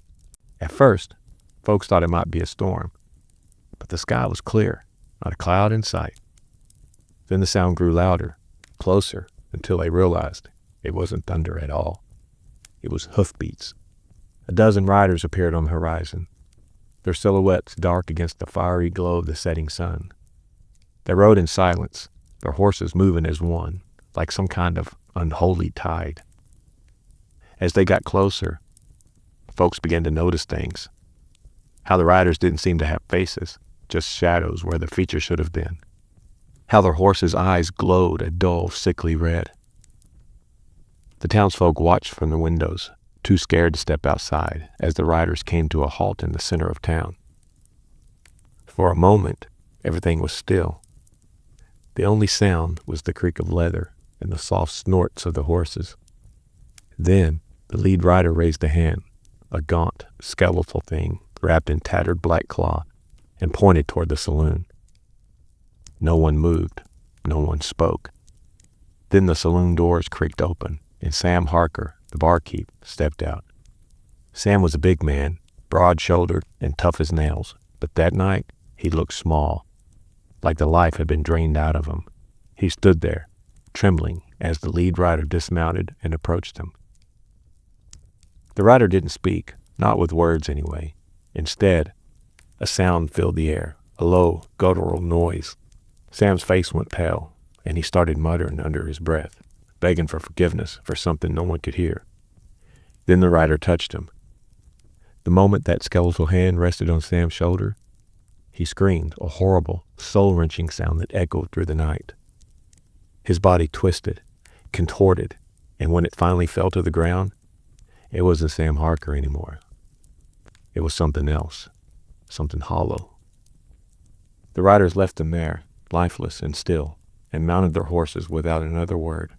At first, folks thought it might be a storm, but the sky was clear, not a cloud in sight. Then the sound grew louder, closer, until they realized it wasn't thunder at all. It was hoofbeats. A dozen riders appeared on the horizon, their silhouettes dark against the fiery glow of the setting sun. They rode in silence, their horses moving as one, like some kind of unholy tide. As they got closer, folks began to notice things. How the riders didn't seem to have faces, just shadows where the features should have been. How their horses' eyes glowed a dull, sickly red. The townsfolk watched from the windows, too scared to step outside, as the riders came to a halt in the center of town. For a moment, everything was still. The only sound was the creak of leather and the soft snorts of the horses. Then, the lead rider raised a hand, a gaunt, skeletal thing wrapped in tattered black cloth, and pointed toward the saloon. No one moved. No one spoke. Then the saloon doors creaked open, and Sam Harker, the barkeep, stepped out. Sam was a big man, broad-shouldered and tough as nails, but that night he looked small, like the life had been drained out of him. He stood there, trembling, as the lead rider dismounted and approached him. The rider didn't speak, not with words anyway. Instead, a sound filled the air, a low, guttural noise. Sam's face went pale, and he started muttering under his breath, begging for forgiveness for something no one could hear. Then the rider touched him. The moment that skeletal hand rested on Sam's shoulder, he screamed, a horrible, soul-wrenching sound that echoed through the night. His body twisted, contorted, and when it finally fell to the ground, it wasn't Sam Harker anymore. It was something else, something hollow. The riders left him there, lifeless and still, and mounted their horses without another word.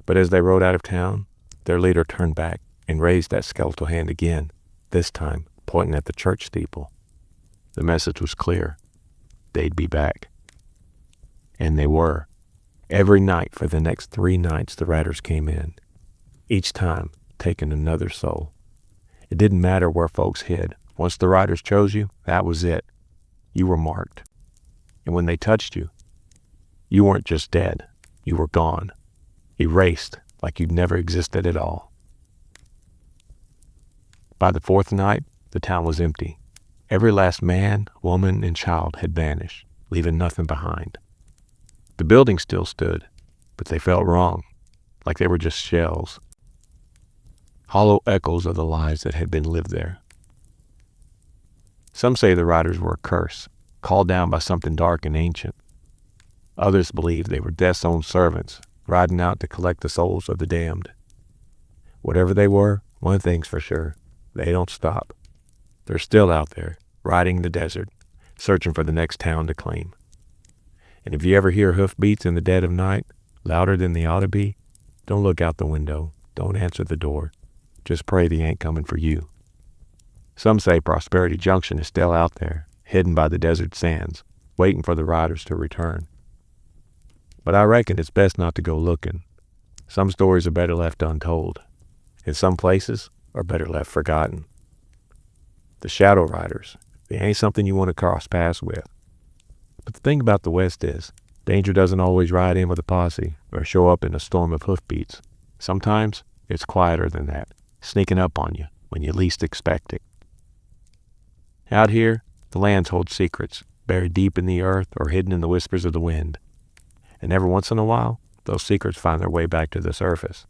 But as they rode out of town, their leader turned back and raised that skeletal hand again, this time pointing at the church steeple. The message was clear. They'd be back. And they were. Every night for the next 3 nights the riders came in, each time taking another soul. It didn't matter where folks hid. Once the riders chose you, that was it. You were marked. And when they touched you, you weren't just dead. You were gone. Erased like you'd never existed at all. By the 4th night, the town was empty. Every last man, woman, and child had vanished, leaving nothing behind. The buildings still stood, but they felt wrong, like they were just shells. Hollow echoes of the lives that had been lived there. Some say the riders were a curse, called down by something dark and ancient. Others believe they were death's own servants, riding out to collect the souls of the damned. Whatever they were, one thing's for sure, they don't stop. They're still out there, riding the desert, searching for the next town to claim. And if you ever hear hoofbeats in the dead of night, louder than they ought to be, don't look out the window, don't answer the door. Just pray they ain't coming for you. Some say Prosperity Junction is still out there, hidden by the desert sands, waiting for the riders to return. But I reckon it's best not to go looking. Some stories are better left untold, and some places are better left forgotten. The Shadow Riders, they ain't something you want to cross paths with. But the thing about the West is, danger doesn't always ride in with a posse or show up in a storm of hoofbeats. Sometimes it's quieter than that, sneaking up on you when you least expect it. Out here, the lands hold secrets, buried deep in the earth or hidden in the whispers of the wind. And every once in a while, those secrets find their way back to the surface.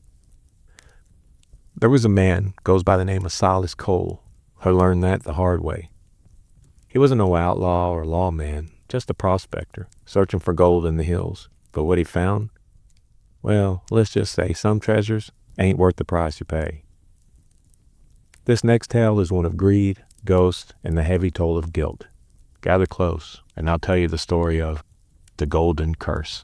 There was a man, goes by the name of Silas Cole, who learned that the hard way. He wasn't no outlaw or lawman, just a prospector, searching for gold in the hills. But what he found? Well, let's just say some treasures ain't worth the price you pay. This next tale is one of greed, ghosts, and the heavy toll of guilt. Gather close, and I'll tell you the story of the Golden Curse.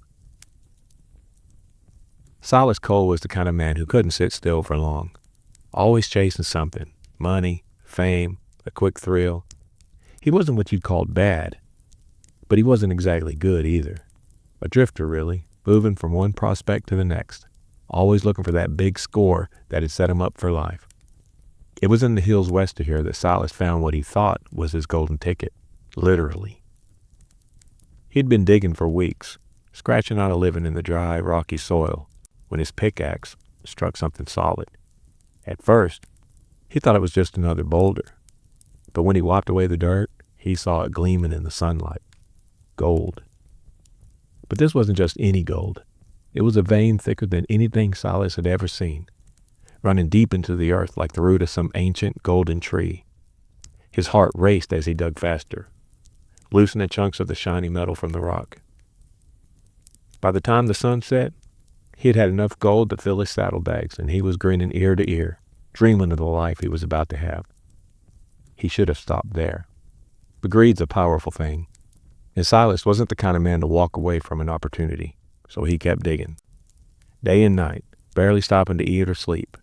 Silas Cole was the kind of man who couldn't sit still for long, always chasing something, money, fame, a quick thrill. He wasn't what you'd call bad, but he wasn't exactly good either. A drifter, really, moving from one prospect to the next, always looking for that big score that had set him up for life. It was in the hills west of here that Silas found what he thought was his golden ticket, literally. He'd been digging for weeks, scratching out a living in the dry, rocky soil, when his pickaxe struck something solid. At first, he thought it was just another boulder, but when he wiped away the dirt, he saw it gleaming in the sunlight. Gold. But this wasn't just any gold. It was a vein thicker than anything Silas had ever seen, running deep into the earth like the root of some ancient golden tree. His heart raced as he dug faster, loosening chunks of the shiny metal from the rock. By the time the sun set, he had had enough gold to fill his saddlebags, and he was grinning ear to ear, dreaming of the life he was about to have. He should have stopped there. But greed's a powerful thing, and Silas wasn't the kind of man to walk away from an opportunity, so he kept digging. Day and night, barely stopping to eat or sleep.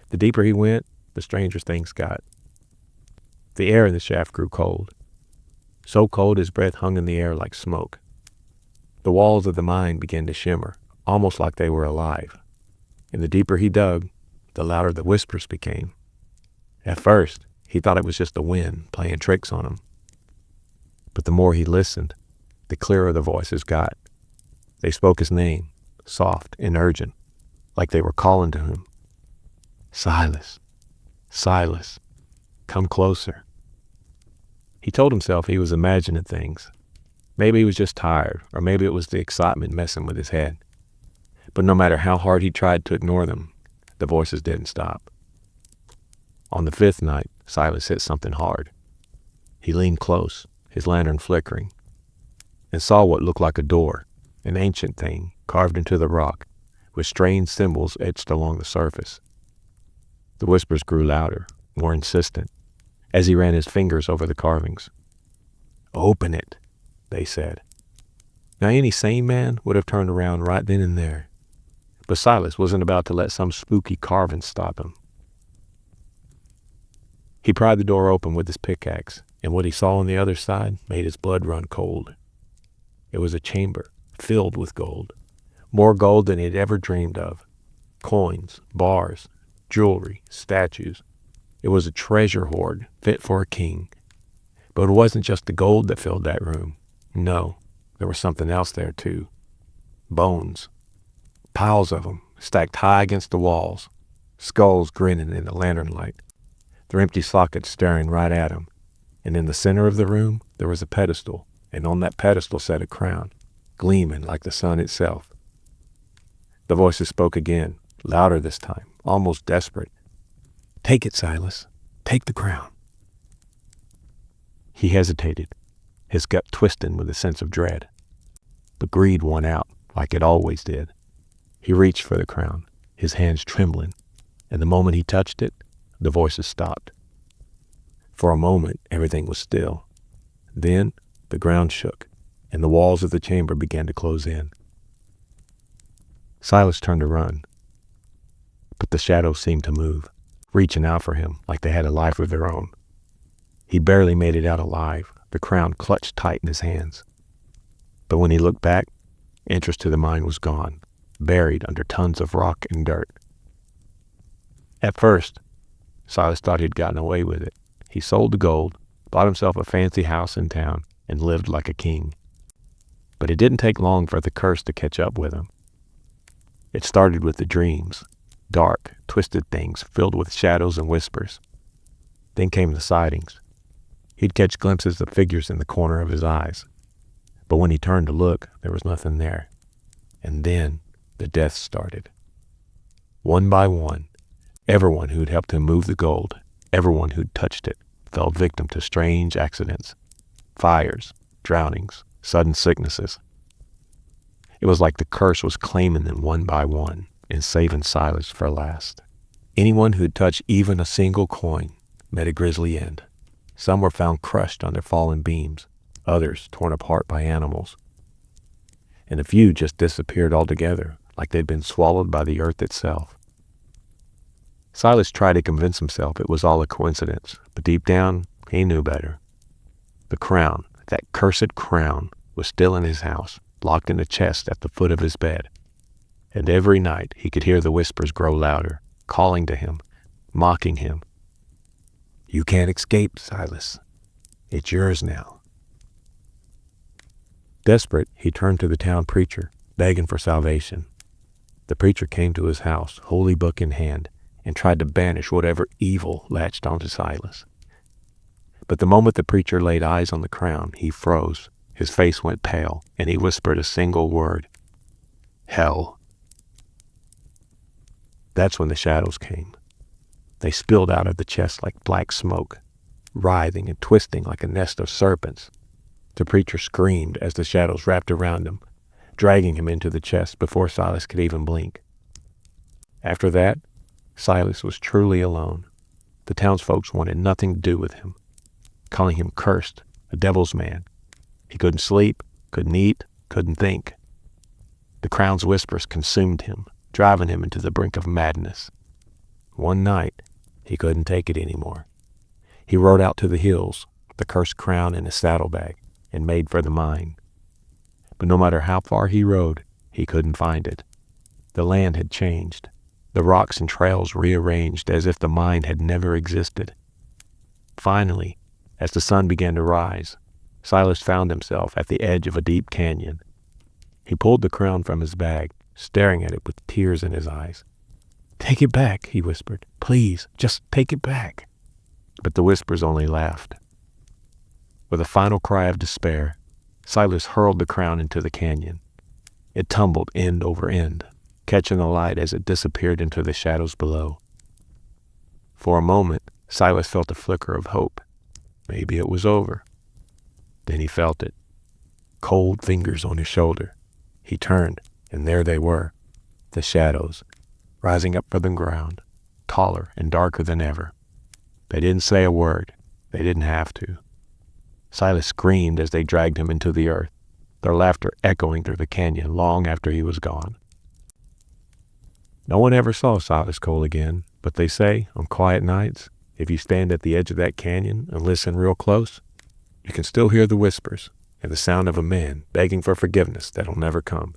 The deeper he went, the stranger things got. The air in the shaft grew cold. so cold his breath hung in the air like smoke. The walls of the mine began to shimmer, almost like they were alive. And the deeper he dug, the louder the whispers became. At first, he thought it was just the wind playing tricks on him. But the more he listened, the clearer the voices got. They spoke his name, soft and urgent, like they were calling to him. Silas, Silas, come closer. He told himself he was imagining things. Maybe he was just tired, or maybe it was the excitement messing with his head. But no matter how hard he tried to ignore them, the voices didn't stop. On the fifth night, Silas hit something hard. He leaned close, his lantern flickering, and saw what looked like a door, an ancient thing carved into the rock, with strange symbols etched along the surface. The whispers grew louder, more insistent, as he ran his fingers over the carvings. "Open it," they said. Now any sane man would have turned around right then and there, but Silas wasn't about to let some spooky carving stop him. He pried the door open with his pickaxe, and what he saw on the other side made his blood run cold. It was a chamber filled with gold, more gold than he had ever dreamed of. Coins, bars, jewelry, statues. It was a treasure hoard fit for a king. But it wasn't just the gold that filled that room. No, there was something else there too. Bones. Piles of them, stacked high against the walls. Skulls grinning in the lantern light. Their empty sockets staring right at him. And in the center of the room, there was a pedestal, and on that pedestal sat a crown, gleaming like the sun itself. The voices spoke again, louder this time, almost desperate. "Take it, Silas. Take the crown." He hesitated, his gut twisting with a sense of dread. But greed won out, like it always did. He reached for the crown, his hands trembling, and the moment he touched it, the voices stopped. For a moment, everything was still. Then, the ground shook, and the walls of the chamber began to close in. Silas turned to run, but the shadows seemed to move, reaching out for him like they had a life of their own. He barely made it out alive, the crown clutched tight in his hands. But when he looked back, entrance to the mine was gone, buried under tons of rock and dirt. At first, Silas thought he'd gotten away with it. He sold the gold, bought himself a fancy house in town, and lived like a king. But it didn't take long for the curse to catch up with him. It started with the dreams, dark, twisted things filled with shadows and whispers. Then came the sightings. He'd catch glimpses of figures in the corner of his eyes. But when he turned to look, there was nothing there. And then the deaths started. One by one, everyone who'd helped him move the gold, everyone who'd touched it, fell victim to strange accidents. Fires, drownings, sudden sicknesses. It was like the curse was claiming them one by one and saving Silas for last. Anyone who'd touched even a single coin met a grisly end. Some were found crushed under fallen beams, others torn apart by animals. And a few just disappeared altogether, like they'd been swallowed by the earth itself. Silas tried to convince himself it was all a coincidence, but deep down, he knew better. The crown, that cursed crown, was still in his house, locked in a chest at the foot of his bed. And every night he could hear the whispers grow louder, calling to him, mocking him. "You can't escape, Silas. It's yours now." Desperate, he turned to the town preacher, begging for salvation. The preacher came to his house, holy book in hand, and tried to banish whatever evil latched onto Silas. But the moment the preacher laid eyes on the crown, he froze, his face went pale, and he whispered a single word. "Hell." That's when the shadows came. They spilled out of the chest like black smoke, writhing and twisting like a nest of serpents. The preacher screamed as the shadows wrapped around him, dragging him into the chest before Silas could even blink. After that, Silas was truly alone. The townsfolk wanted nothing to do with him, calling him cursed, a devil's man. He couldn't sleep, couldn't eat, couldn't think. The crown's whispers consumed him, driving him into the brink of madness. One night, he couldn't take it anymore. He rode out to the hills, the cursed crown in his saddlebag, and made for the mine. But no matter how far he rode, he couldn't find it. The land had changed, the rocks and trails rearranged as if the mine had never existed. Finally, as the sun began to rise, Silas found himself at the edge of a deep canyon. He pulled the crown from his bag, staring at it with tears in his eyes. "Take it back," he whispered. "Please, just take it back." But the whispers only laughed. With a final cry of despair, Silas hurled the crown into the canyon. It tumbled end over end, catching the light as it disappeared into the shadows below. For a moment, Silas felt a flicker of hope. Maybe it was over. Then he felt it. Cold fingers on his shoulder. He turned, and there they were, the shadows, rising up from the ground, taller and darker than ever. They didn't say a word. They didn't have to. Silas screamed as they dragged him into the earth, their laughter echoing through the canyon long after he was gone. No one ever saw Silas Cole again, but they say, on quiet nights, if you stand at the edge of that canyon and listen real close, you can still hear the whispers and the sound of a man begging for forgiveness that'll never come.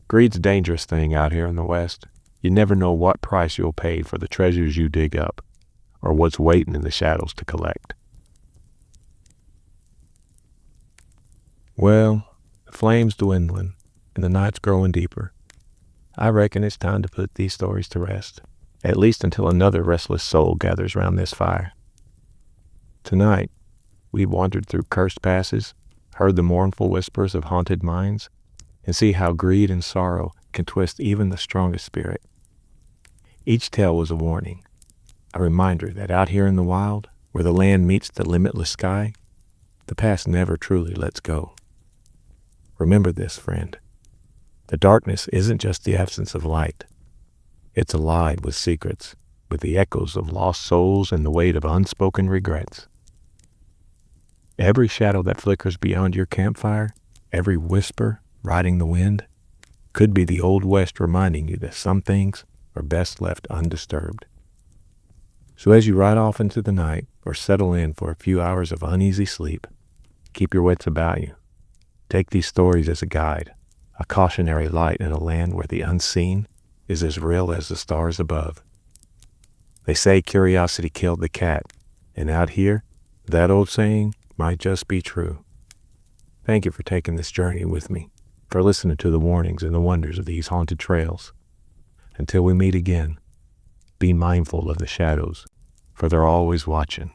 Greed's a dangerous thing out here in the West. You never know what price you'll pay for the treasures you dig up, or what's waiting in the shadows to collect. Well, the flame's dwindling, and the night's growing deeper. I reckon it's time to put these stories to rest, at least until another restless soul gathers round this fire. Tonight, we've wandered through cursed passes, heard the mournful whispers of haunted mines, and see how greed and sorrow can twist even the strongest spirit. Each tale was a warning, a reminder that out here in the wild, where the land meets the limitless sky, the past never truly lets go. Remember this, friend. The darkness isn't just the absence of light. It's alive with secrets, with the echoes of lost souls and the weight of unspoken regrets. Every shadow that flickers beyond your campfire, every whisper riding the wind, could be the Old West reminding you that some things are best left undisturbed. So as you ride off into the night or settle in for a few hours of uneasy sleep, keep your wits about you. Take these stories as a guide, a cautionary light in a land where the unseen is as real as the stars above. They say curiosity killed the cat, and out here, that old saying might just be true. Thank you for taking this journey with me, for listening to the warnings and the wonders of these haunted trails. Until we meet again, be mindful of the shadows, for they're always watching,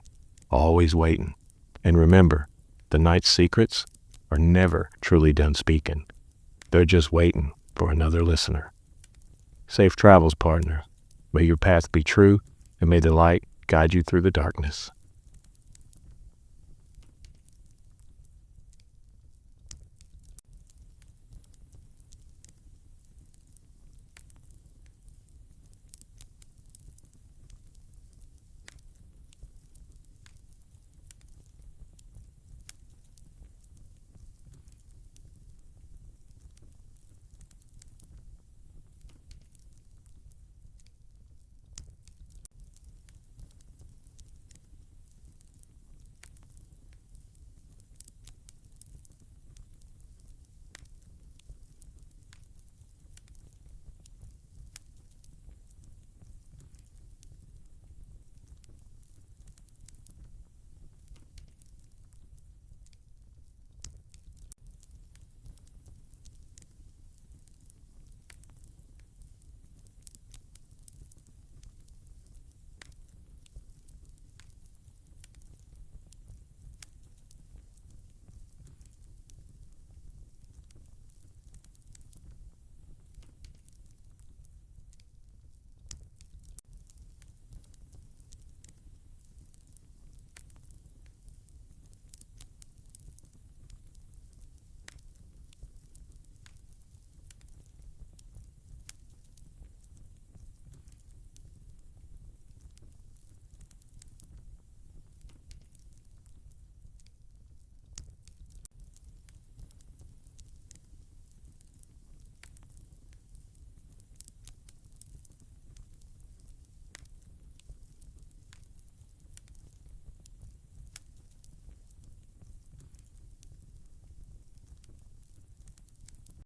always waiting. And remember, the night's secrets are never truly done speaking. They're just waiting for another listener. Safe travels, partner. May your path be true, and may the light guide you through the darkness.